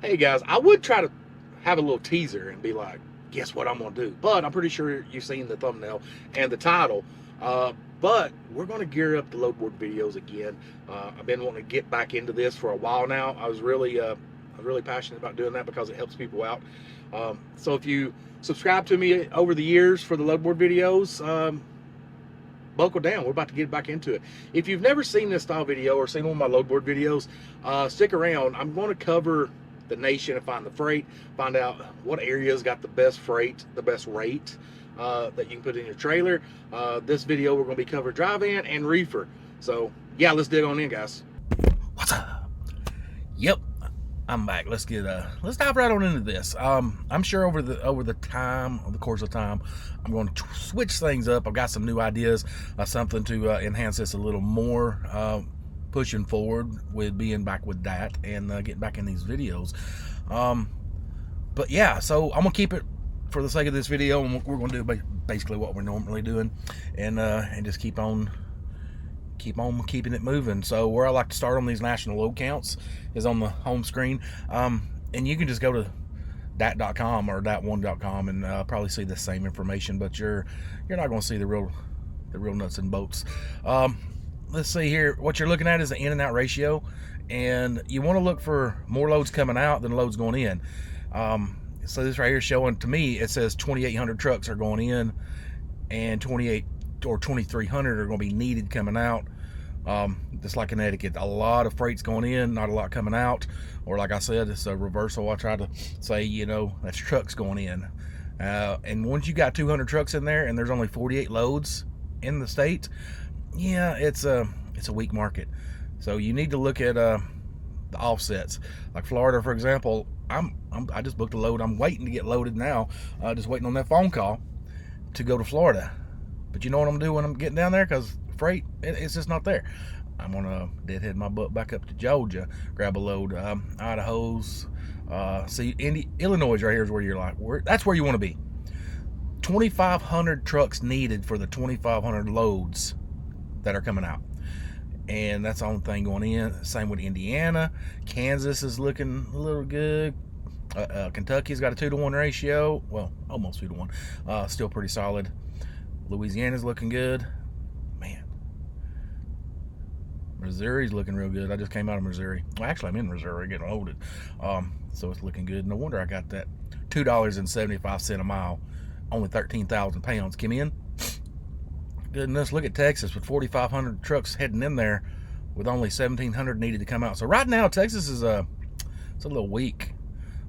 Hey guys, I would try to have a little teaser and be like, guess what I'm gonna do? But I'm pretty sure you've seen the thumbnail and the title. But we're gonna gear up the load board videos again. I've been wanting to get back into this for a while now. I was really passionate about doing that because it helps people out. So if you subscribe to me over the years for the load board videos, buckle down. We're about to get back into it. If you've never seen this style video or seen one of my load board videos, stick around. I'm going to cover the nation and find the freight, find out what areas got the best freight, the best rate that you can put in your trailer. This video we're going to be covering dry van and reefer. So yeah, let's dig on in, guys. What's up? Yep, I'm back. Let's dive right on into this. I'm sure over the course of time, I'm going to switch things up. I've got some new ideas, something to enhance this a little more. Pushing forward with being back with that and getting back in these videos. But yeah, so I'm gonna keep it for the sake of this video, and we're gonna do basically what we're normally doing, and just keep on keeping it moving. So where I like to start on these national load counts is on the home screen, and you can just go to dat.com or dat1.com and probably see the same information, but you're not going to see the real nuts and bolts. Let's see here. What you're looking at is the in and out ratio, and you want to look for more loads coming out than loads going in. So this right here showing, to me, it says 2,800 trucks are going in and 28 or 2,300 are going to be needed coming out. Just like Connecticut, a lot of freight's going in, not a lot coming out. Or like I said, it's a reversal. I try to say, that's trucks going in. And once you got 200 trucks in there and there's only 48 loads in the state, yeah, it's a weak market. So you need to look at the offsets. Like Florida, for example, I just booked a load. I'm waiting to get loaded now. Just waiting on that phone call to go to Florida. But you know what I'm doing when I'm getting down there? Because freight, it's just not there. I'm gonna deadhead my butt back up to Georgia, grab a load. Idaho's, see, Illinois right here is where you're like, that's where you want to be. 2,500 trucks needed for the 2,500 loads that are coming out, and that's the only thing going in. Same with Indiana. Kansas is looking a little good. Kentucky's got a 2-to-1 ratio, well, almost 2-to-1. Still pretty solid. Louisiana's looking good. Man, Missouri's looking real good. I just came out of Missouri. Well, actually, I'm in Missouri getting loaded, so it's looking good. No wonder I got that $2.75 a mile, only 13,000 pounds. Come in. Goodness, look at Texas with 4,500 trucks heading in there with only 1,700 needed to come out. So right now, Texas is it's a little weak.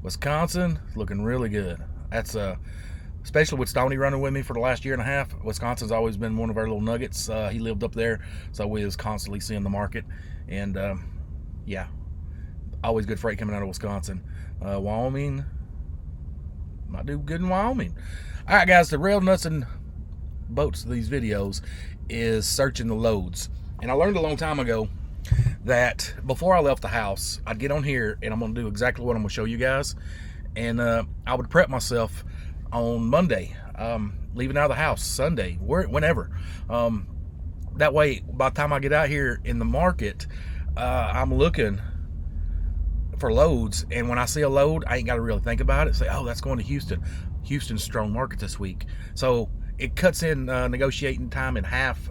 Wisconsin looking really good. That's especially with Stoney running with me for the last year and a half. Wisconsin's always been one of our little nuggets. He lived up there, so we was constantly seeing the market. And yeah, always good freight coming out of Wisconsin. Wyoming might do good in Wyoming. All right, guys, the real nuts and bolts of these videos is searching the loads. And I learned a long time ago that before I left the house, I'd get on here and I'm going to do exactly what I'm going to show you guys. And I would prep myself on Monday, leaving out of the house Sunday, whenever. That way, by the time I get out here in the market, I'm looking for loads, and when I see a load, I ain't got to really think about it. Say, oh, that's going to Houston. Houston's strong market this week. So it cuts in negotiating time in half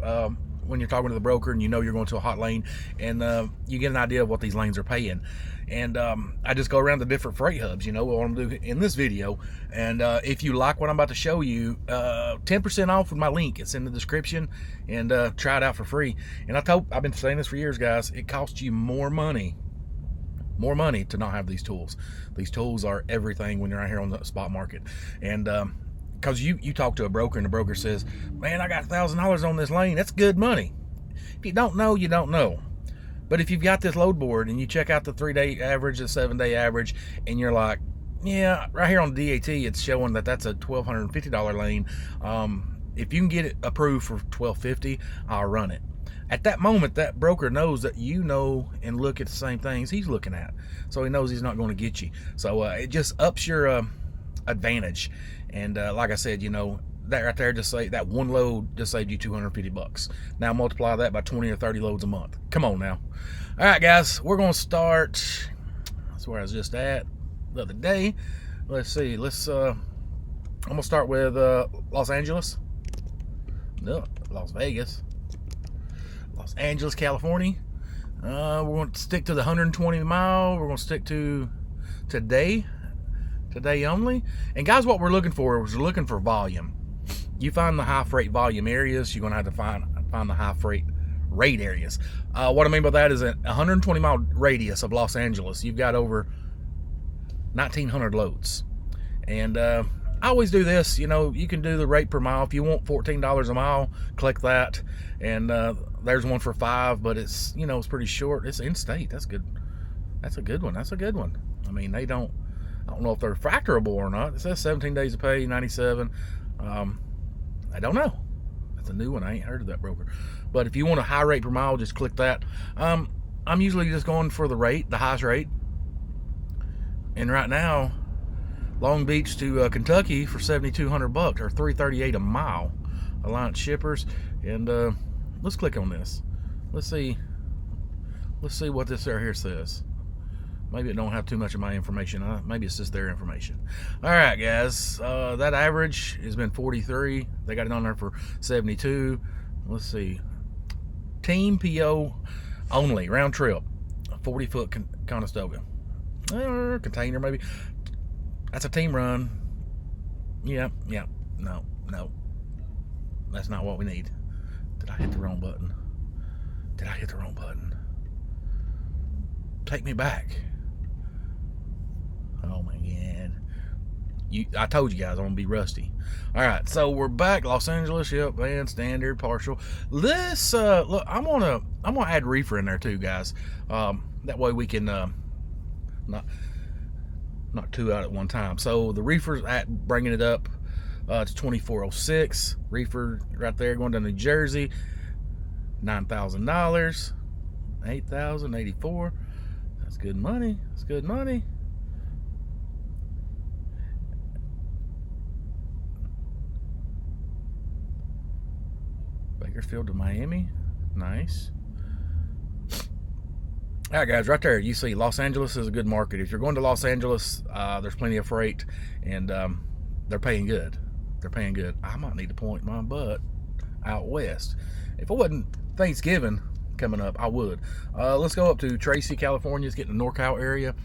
when you're talking to the broker and you're going to a hot lane, and you get an idea of what these lanes are paying. And I just go around the different freight hubs, what I'm going to do in this video. And if you like what I'm about to show you, 10% off with my link. It's in the description, and try it out for free. And I've been saying this for years, guys. It costs you more money to not have these tools. These tools are everything when you're out here on the spot market. And because you talk to a broker and the broker says, man, I got $1,000 on this lane. That's good money. If you don't know, you don't know. But if you've got this load board and you check out the 3-day average, the 7-day average, and you're like, yeah, right here on DAT, it's showing that that's a $1,250 lane. If you can get it approved for $1,250, I'll run it. At that moment, that broker knows that you know and look at the same things he's looking at. So he knows he's not going to get you. So it just ups your advantage. And like I said, that right there, just say that one load just saved you $250. Now multiply that by 20 or 30 loads a month. Come on now. All right, guys, we're going to start. That's where I was just at. the other day. Let's see. I'm gonna start with Los Angeles. No, Las Vegas. Los Angeles, California. We're going to stick to the 120 mile. We're going to stick to today only. And guys, what we're looking for is we're looking for volume. You find the high freight volume areas, you're going to have to find the high freight rate areas. What I mean by that is a 120 mile radius of Los Angeles, you've got over 1,900 loads. And I always do this, you know, you can do the rate per mile. If you want $14 a mile, click that. And there's one for $5, but it's, you know, it's pretty short. It's in state. That's good. That's a good one. That's a good one. I mean, I don't know if they're factorable or not. It says 17 days to pay, 97. I don't know. That's a new one. I ain't heard of that broker. But if you want a high rate per mile, just click that. I'm usually just going for the rate, the highest rate. And right now, Long Beach to Kentucky for $7,200 or $338 a mile. Alliance shippers. And let's click on this. Let's see what this right here says. Maybe it don't have too much of my information. Maybe it's just their information. All right, guys. That average has been 43. They got it on there for 72. Let's see. Team PO only, round trip. 40-foot Conestoga. Container, maybe. That's a team run. Yeah. No. That's not what we need. Did I hit the wrong button? Take me back. Oh my God. I told you guys I'm gonna be rusty. All right, so we're back. Los Angeles, yep, van, standard, partial. This look, I'm gonna add reefer in there too, guys. That way we can not two out at one time. So the reefer's at bringing it up to 2406. Reefer right there going to New Jersey, $9,000, 8,084. That's good money. That's good money. Bakersfield to Miami. Nice. All right, guys, right there you see Los Angeles is a good market. If you're going to Los Angeles, there's plenty of freight, and they're paying good. I might need to point my butt out west. If it wasn't Thanksgiving coming up, I would. Let's go up to Tracy, California. It's getting the NorCal area.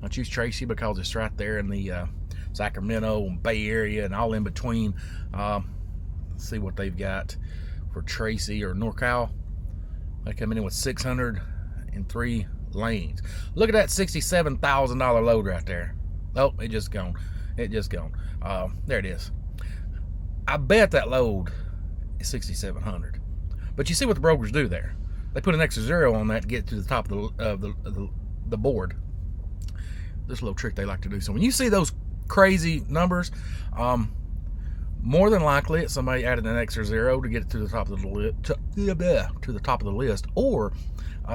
I choose Tracy because it's right there in the Sacramento and Bay Area and all in between. Let's see what they've got for Tracy or NorCal. They come in with 603 lanes. Look at that $67,000 load right there. Oh, it just gone. There it is. I bet that load is 6,700. But you see what the brokers do there. They put an extra zero on that to get to the top of the board. This little trick they like to do. So when you see those crazy numbers, more than likely it's somebody added an extra zero to get it to the top of the list, to the top of the list, or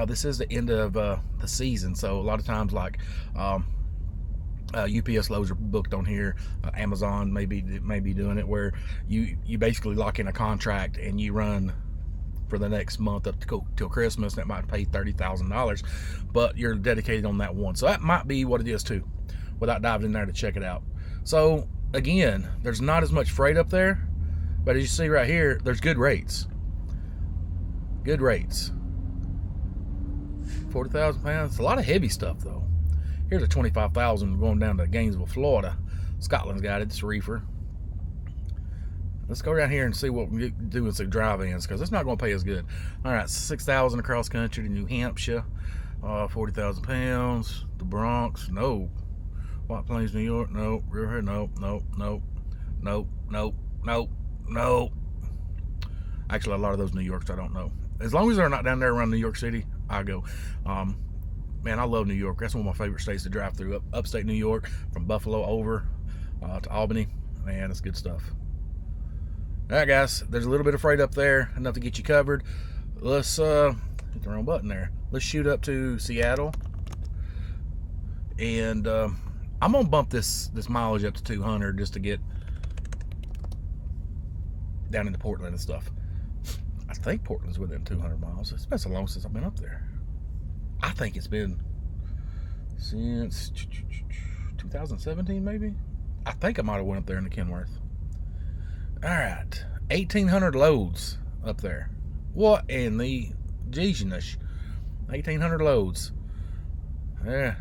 this is the end of the season. So a lot of times, like UPS loads are booked on here. Amazon may be doing it where you basically lock in a contract and you run for the next month up to go till Christmas, and it might pay $30,000, but you're dedicated on that one. So that might be what it is too, without diving in there to check it out. So again, there's not as much freight up there, but as you see right here, there's good rates. 40,000 pounds. It's a lot of heavy stuff though. Here's a 25,000 going down to Gainesville, Florida. Scotland's got it. It's reefer. Let's go down here and see what we do with the drive-ins, because it's not going to pay as good. All right, 6,000 across country to New Hampshire. 40,000 pounds. The Bronx, no. White Plains, New York, no. Riverhead, no. Actually, a lot of those New Yorks I don't know. As long as they're not down there around New York City, I go. Man, I love New York. That's one of my favorite states to drive through. Upstate New York, from Buffalo over to Albany. Man, it's good stuff. All right, guys, there's a little bit of freight up there, enough to get you covered. Let's hit the wrong button there. Let's shoot up to Seattle, and I'm gonna bump this mileage up to 200 just to get down into Portland and stuff. I think Portland's within 200 miles. It's been so long since I've been up there. I think it's been since 2017 maybe. I think I might have went up there in the Kenworth. All right, 1,800 loads up there. What in the Jesus? 1,800 loads. Yeah,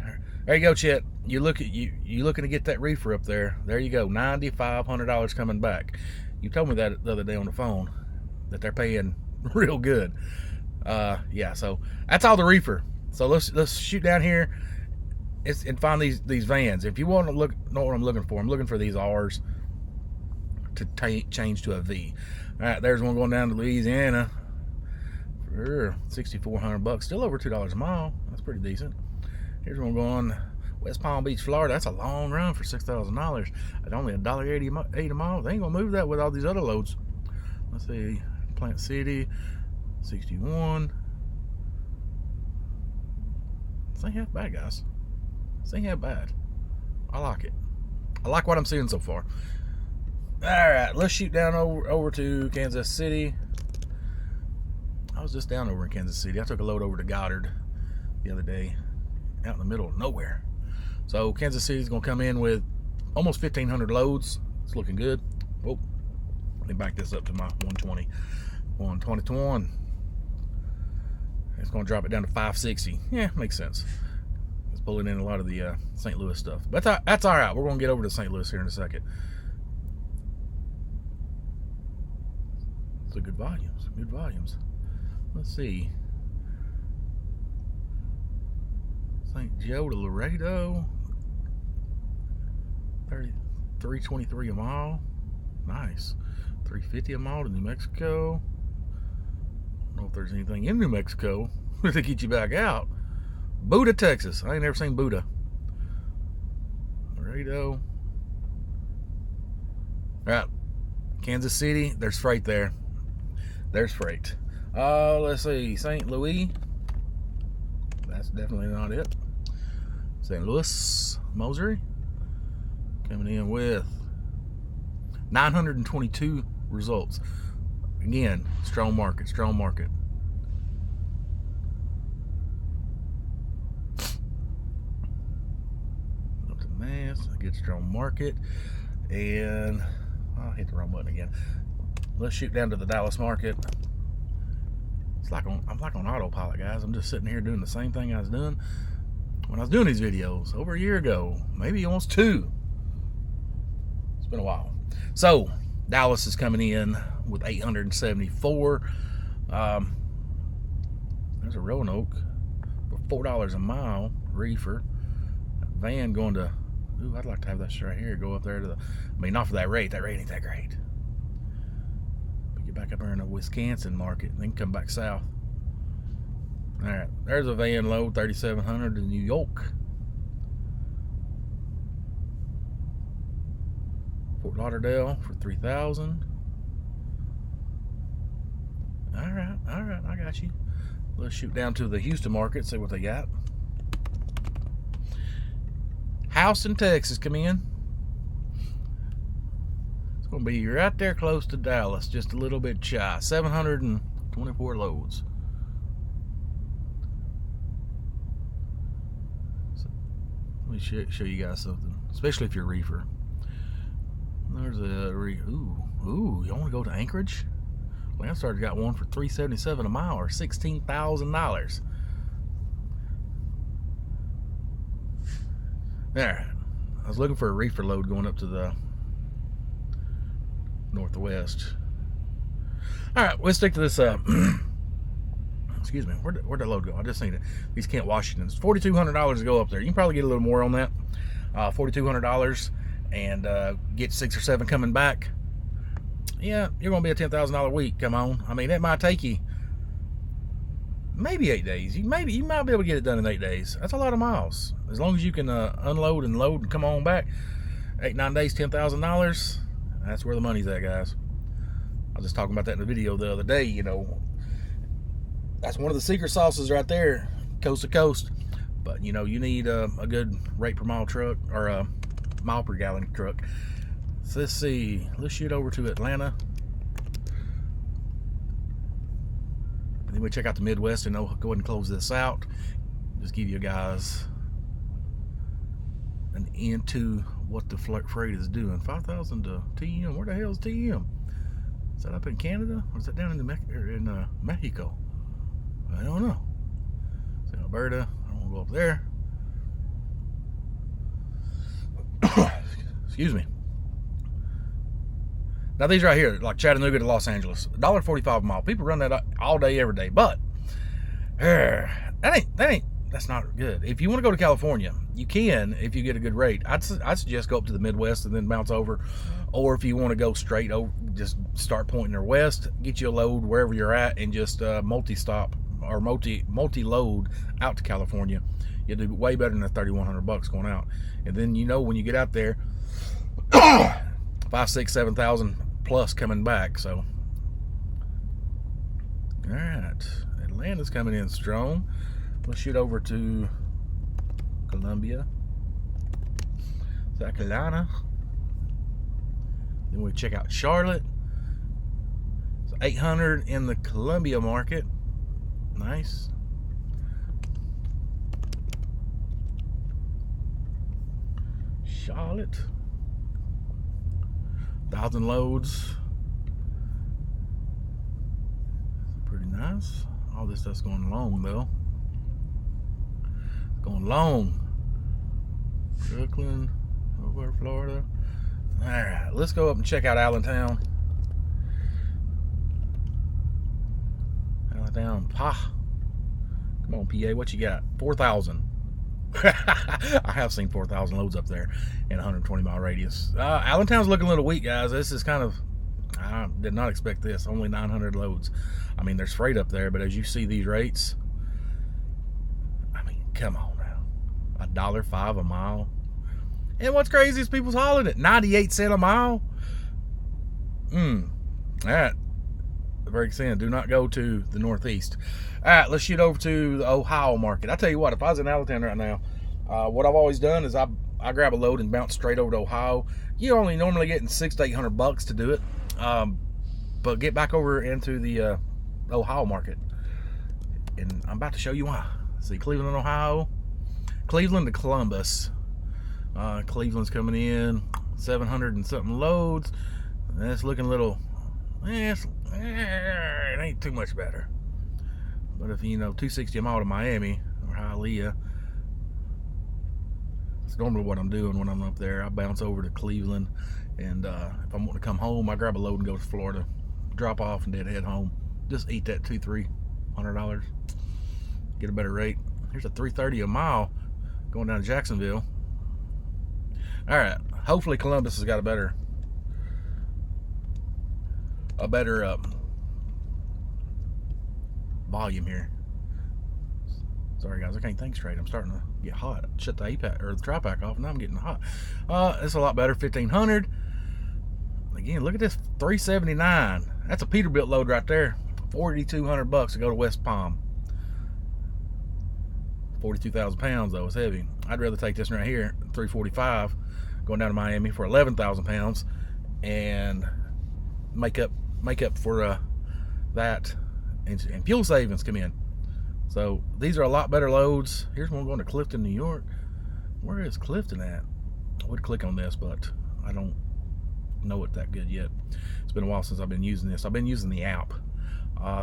there you go, Chet. You looking to get that reefer up there? There you go, $9,500 coming back. You told me that the other day on the phone that they're paying real good. Yeah, so that's all the reefer. So let's shoot down here and find these vans. If you want to know what I'm looking for, I'm looking for these R's to change to a V. All right, there's one going down to Louisiana for $6,400, still over $2 a mile. That's pretty decent. Here's one going West Palm Beach, Florida. That's a long run for $6,000 at only $1.80 a mile. They ain't gonna move that with all these other loads. Let's see, Plant City, 61. This ain't half bad, guys. This ain't half bad. I like it. I like what I'm seeing so far. All right, let's shoot down over to Kansas City. I was just down over in Kansas City. I took a load over to Goddard the other day, out in the middle of nowhere. So Kansas City's gonna come in with almost 1,500 loads. It's looking good. Whoa, let me back this up to my 120. 121. It's gonna drop it down to 560. Yeah, makes sense. It's pulling in a lot of the St. Louis stuff. But that's all right. We're gonna get over to St. Louis here in a second. So good volumes, good volumes. Let's see. St. Joe to Laredo, 323 a mile. Nice. 350 a mile to New Mexico. I don't know if there's anything in New Mexico to get you back out. Buda, Texas. I ain't never seen Buda. Laredo. All right. Kansas City. There's freight there. There's freight. Let's see. St. Louis. That's definitely not it. St. Louis, Missouri. Coming in with 922 results. Again, strong market, strong market. Up to Mass, a good strong market. And I'll hit the wrong button again. Let's shoot down to the Dallas market. It's like I'm like on autopilot, guys. I'm just sitting here doing the same thing I was doing when I was doing these videos over a year ago, maybe almost 2. It's been a while. So Dallas is coming in with 874. There's a Roanoke for $4 a mile reefer. Van going to, ooh, I'd like to have that right here. Go up there to the, I mean, not for that rate. That rate ain't that great. But get back up there in the Wisconsin market and then come back south. All right, there's a van load, 3,700 to New York. Fort Lauderdale for 3,000. All right, I got you. Let's shoot down to the Houston market, see what they got. Houston, Texas, come in. It's going to be right there close to Dallas, just a little bit shy. 724 loads. So, let me show you guys something, especially if you're a reefer. There's a ooh, you want to go to Anchorage? Landstar's got one for $377 a mile, or $16,000. There. I was looking for a reefer load going up to the northwest. All right, let's stick to this. Excuse me. Where'd that load go? I just seen it. These Kent Washingtons. $4,200 to go up there. You can probably get a little more on that. $4,200 and get 6 or 7 coming back. Yeah, you're gonna be a $10,000 week. Come on. I mean, that might take you maybe 8 days. You might be able to get it done in 8 days. That's a lot of miles. As long as you can unload and load and come on back. 8-9 days, $10,000. That's where the money's at, guys. I was just talking about that in the video the other day. You know, that's one of the secret sauces right there, coast to coast. But you know, you need a good rate per mile truck, or a mile per gallon truck. So let's see. Let's shoot over to Atlanta. And then we check out the Midwest, and I'll go ahead and close this out. Just give you guys an end to what the freight is doing. 5,000 to TM. Where the hell is TM? Is that up in Canada or is that down in Mexico? I don't know. It's in Alberta. I don't want to go up there. Excuse me. Now these right here, like Chattanooga to Los Angeles, $1.45 a mile. People run that all day, every day. But that's not good. If you want to go to California, you can if you get a good rate. I'd suggest go up to the Midwest and then bounce over. Or if you want to go straight over, just start pointing there west, get you a load wherever you're at, and just multi-stop or multi-load out to California. You'll do way better than the $3,100 going out. And then when you get out there, 5, 6, 7,000 plus coming back. So, all right, Atlanta's coming in strong. Let's shoot over to Columbia, South Carolina. Then we check out Charlotte. It's 800 in the Columbia market. Nice. Charlotte. 1,000 loads. Pretty nice. All this stuff's going long though. Going long. Brooklyn, over Florida. Alright, let's go up and check out Allentown. Allentown, PA. Come on, PA, what you got? 4,000. I have seen 4,000 loads up there in a 120-mile radius. Allentown's looking a little weak, guys. This is kind of, I did not expect this. Only 900 loads. I mean, there's freight up there, but as you see these rates, I mean, come on now. $1.05 a mile. And what's crazy is people's hauling it 98 cents a mile. That breaks in. Do not go to the Northeast. All right, let's shoot over to the Ohio market. I tell you what, if I was in Allentown right now, what I've always done is I grab a load and bounce straight over to Ohio. You're only normally getting $600 to $800 to do it, but get back over into the Ohio market, and I'm about to show you why. See, Cleveland, Ohio, Cleveland to Columbus. Cleveland's coming in 700 and something loads. That's looking a little, it ain't too much better. But if 260 a mile to Miami or Hialeah, it's normally what I'm doing when I'm up there. I bounce over to Cleveland, and if I want to come home, I grab a load and go to Florida, drop off, and then head home. Just eat that $200-$300, get a better rate. Here's a $330 a mile going down to Jacksonville. All right, hopefully Columbus has got a better volume here. Sorry guys, I can't think straight. I'm starting to get hot. Shut the APAC or the tri-pack off, and now I'm getting hot. It's a lot better. 1,500. Again, look at this, 379. That's a Peterbilt load right there. $4,200 to go to West Palm. 42,000 pounds though. It's heavy. I'd rather take this right here, 345, going down to Miami for 11,000 pounds, and make up for that, and fuel savings come in. So these are a lot better loads. Here's one going to Clifton, New York. Where is Clifton at? I would click on this, but I don't know it that good yet. It's been a while since I've been using this. I've been using the app.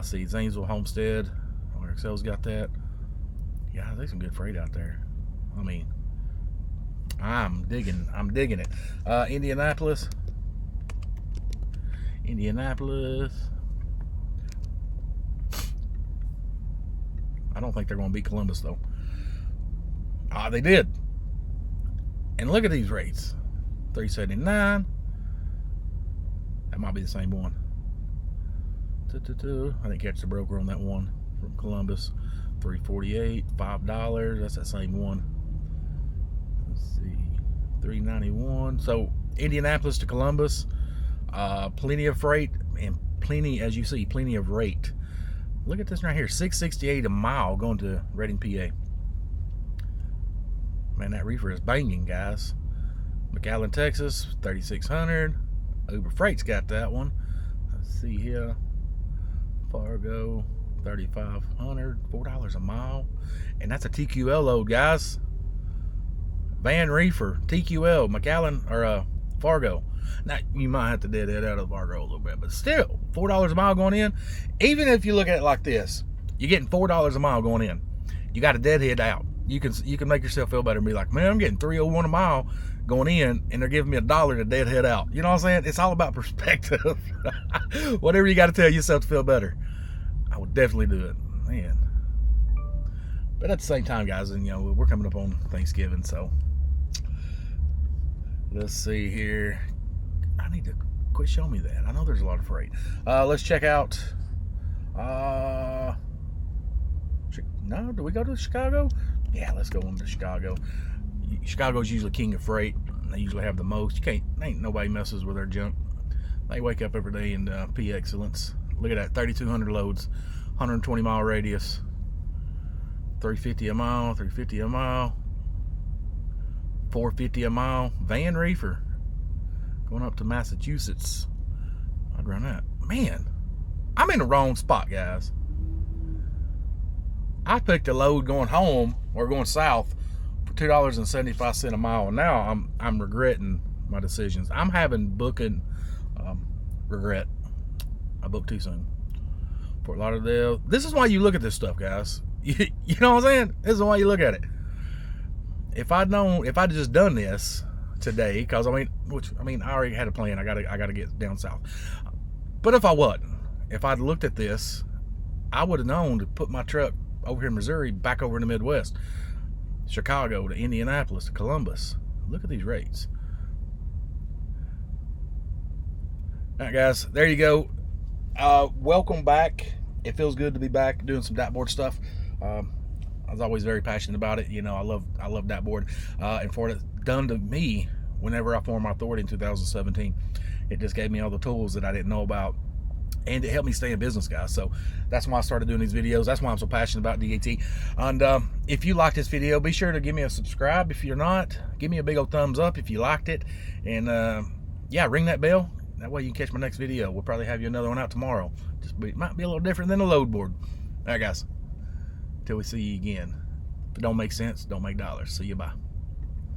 See, Zanesville, Homestead, RXL's got that. Yeah, there's some good freight out there. I mean, I'm digging it. Indianapolis. I don't think they're going to beat Columbus though. They did. And look at these rates. 379. That might be the same one. I didn't catch the broker on that one from Columbus. 348, $5. That's that same one. Let's see, 391. So Indianapolis to Columbus, plenty of freight and plenty, as you see, plenty of rate. Look at this right here, 668 a mile going to Reading, PA. Man, that reefer is banging, guys. McAllen, Texas, 3,600. Uber Freight's got that one. Let's see here. Fargo, 3,500, $4 a mile, and that's a TQL load, guys. Van Reefer, TQL, McAllen, or Fargo. Now, you might have to deadhead out of Fargo a little bit, but still, $4 a mile going in. Even if you look at it like this, you're getting $4 a mile going in. You got to deadhead out. You can make yourself feel better and be like, man, I'm getting $3.01 a mile going in, and they're giving me $1 to deadhead out. You know what I'm saying? It's all about perspective. Whatever you got to tell yourself to feel better. I would definitely do it, man. But at the same time, guys, and we're coming up on Thanksgiving, so let's see here. I need to quit showing me that. I know there's a lot of freight. Let's check out. No, do we go to Chicago? Yeah, let's go on to Chicago. Chicago's usually king of freight. They usually have the most. Ain't nobody messes with their junk. They wake up every day and P excellence. Look at that, 3,200 loads, 120 mile radius, 350 a mile, 350 a mile, 450 a mile. Van Reefer going up to Massachusetts. I'd run that. Man, I'm in the wrong spot, guys. I picked a load going home or going south for $2.75 a mile, and now I'm regretting my decisions. I'm having booking regret. I booked too soon. Fort Lauderdale. This is why you look at this stuff, guys. You know what I'm saying? This is why you look at it. If I'd just done this today, because I already had a plan. I gotta get down south. But if I'd looked at this, I would have known to put my truck over here in Missouri, back over in the Midwest, Chicago to Indianapolis to Columbus. Look at these rates. All right, guys, there you go. Welcome back. It feels good to be back doing some DAT stuff. I was always very passionate about it. I love DAT, and for what it's done to me whenever I formed my authority in 2017, it just gave me all the tools that I didn't know about. And it helped me stay in business, guys. So that's why I started doing these videos. That's why I'm so passionate about DAT. And if you liked this video, be sure to give me a subscribe. If you're not, give me a big old thumbs up if you liked it. And yeah, ring that bell. That way you can catch my next video. We'll probably have you another one out tomorrow. Might be a little different than a load board. All right, guys. Till we see you again. If it don't make sense, don't make dollars. See you. Bye.